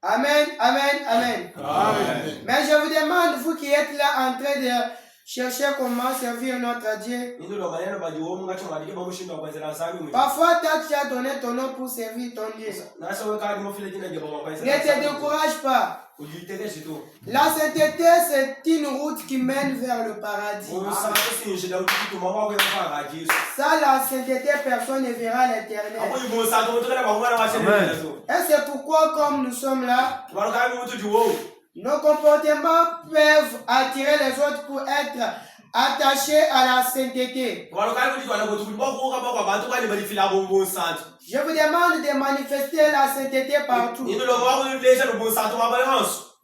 Amen, amen, amen. Mais je vous demande, vous qui êtes là en train de chercher comment servir notre Dieu. Parfois, tu as donné ton nom pour servir ton Dieu. Ne te décourage pas. La sainteté, c'est une route qui mène vers le paradis. Sans la sainteté, personne ne verra l'éternel. Et c'est pourquoi, comme nous sommes là, nos comportements peuvent attirer les autres pour être attachés à la sainteté. Je vous demande de manifester la sainteté partout.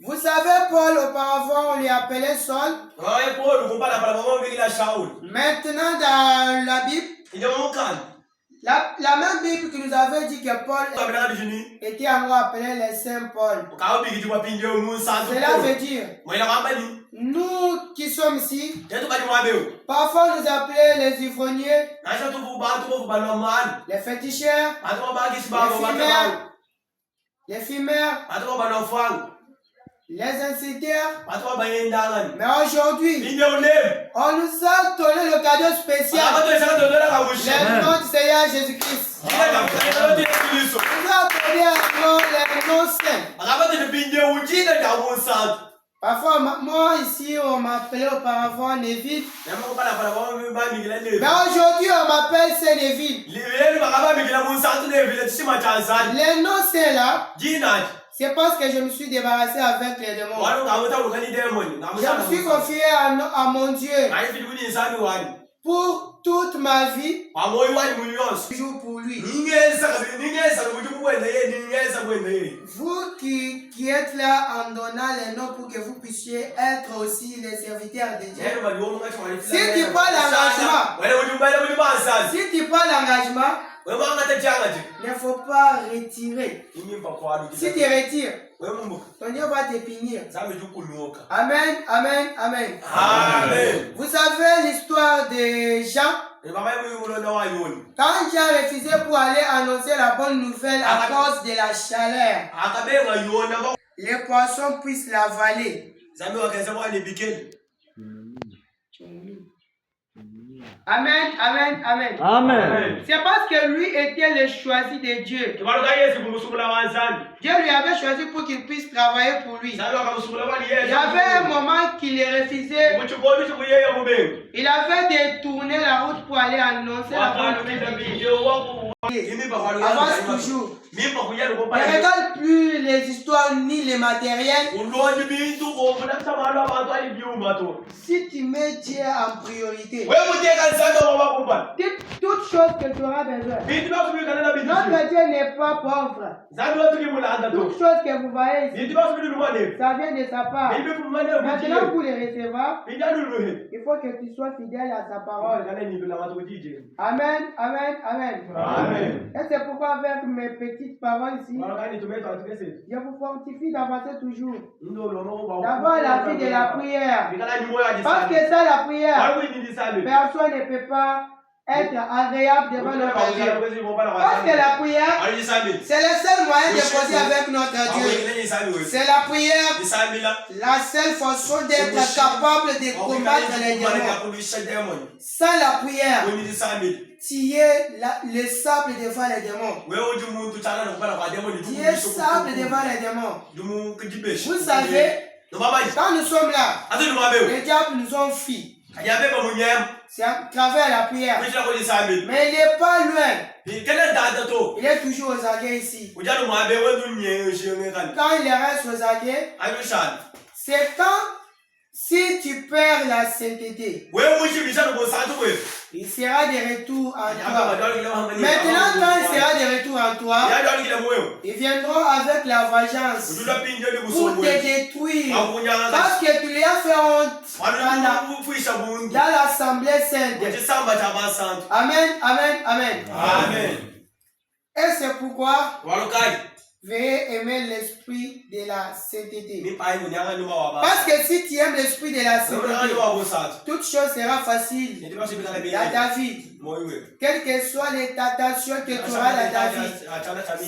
Vous savez, Paul, auparavant, on lui appelait Saul. Maintenant, dans la Bible, la même Bible qui nous avait dit que Paul était encore appelé le Saint Paul. Cela veut dire, nous qui sommes ici, parfois nous appelons les ivrogniers, les féticheurs, les fumeurs, les inciteurs. Mais aujourd'hui, on nous a donné le cadeau spécial, le nom du Seigneur Jésus-Christ. On nous a donné le nom saint. Parfois, moi ici, on m'appelait auparavant Neville. Mais aujourd'hui, on m'appelle Saint-Neville. Le nom c'est là. C'est parce que je me suis débarrassé avec les démons. Je me suis confié à mon Dieu. Pour toute ma vie, toujours pour lui. Vous qui êtes là en donnant les noms pour que vous puissiez être aussi les serviteurs de Dieu. Si tu prends l'engagement, il ne faut pas retirer. Si tu retires, ton Dieu va te punir. Amen, amen, amen. Vous savez l'histoire de Jean? Quand Jean a refusé pour aller annoncer la bonne nouvelle à cause de la chaleur, les poissons puissent l'avaler. Amen, amen, amen. Amen. C'est parce que lui était le choisi de Dieu. Dieu lui avait choisi pour qu'il puisse travailler pour lui. Il y avait un moment qu'il les refusait. Il avait détourné la route pour aller annoncer la bonne nouvelle de Dieu. Avance toujours. Ne regarde plus les histoires ni les matériels. Si tu mets Dieu en priorité, toute chose que tu auras besoin. Notre Dieu n'est pas pauvre. Toute chose que vous voyez ici, ça vient de sa part. Maintenant, pour les recevoir, il faut que tu sois fidèle à sa parole. Amen, amen, amen. Et c'est pourquoi avec mes petites paroles ici, je vous fortifie d'avancer toujours. D'avoir la vie de la prière. Parce que ça, la prière, personne ne peut pas être agréable devant notre Dieu. Parce que la prière, c'est le seul moyen de causer avec notre Dieu. C'est la prière, la seule façon d'être capable de combattre les démons. Sans la prière, tu es le sable devant les démons. Tu es sable devant les démons. Vous savez, quand nous sommes là, les diables nous ont fui. C'est à travers la prière. Mais il n'est pas loin. Il est toujours aux aguets ici. Quand il reste aux aguets, c'est quand, si tu perds la sainteté, il sera de retour en toi. Maintenant, quand il sera de retour en toi, ils viendront avec la vengeance pour te détruire. Parce que tu lui as fait honte dans l'assemblée sainte. Amen, amen, amen. Et c'est pourquoi Veuillez aimer l'esprit de la sainteté. Parce que si tu aimes l'esprit de la sainteté, toute chose sera facile dans ta vie. Quelles que soient les tentations que tu auras dans ta vie.